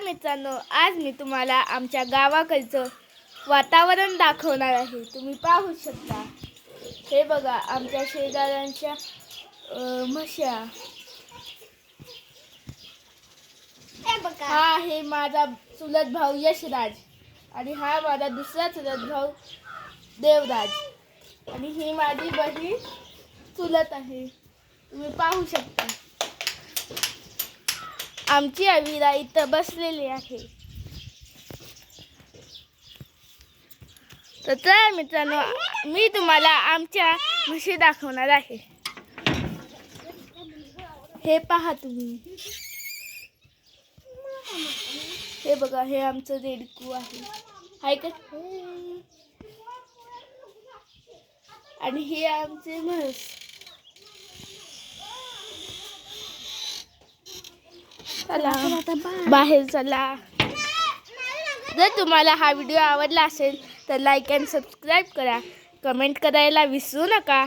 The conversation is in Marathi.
मित्रांनो, आज मी तुम्हाला आमच्या गावाकडचं वातावरण दाखवणार आहे. तुम्ही पाहू शकता. हे बघा, आमच्या शेजाऱ्यांच्या म्हशा. हा आहे माझा चुलत भाऊ यशराज आणि हा माझा दुसरा चुलत भाऊ देवराज आणि ही माझी बहीण चुलत आहे. तुम्ही पाहू शकता. आमची अविरा इथं बसलेली आहे. तर चला मित्रांनो, मी तुम्हाला आमच्या म्हशी दाखवणार आहे. हे पहा तुम्ही. हे बघा, हे आमचं रेडकू आहे का. आणि हे आमचे म्हस. चला बाहेर चला. जर तुम्हाला हा व्हिडिओ आवडला असेल तर लाईक आणि सबस्क्राईब करा. कमेंट करायला विसरू नका.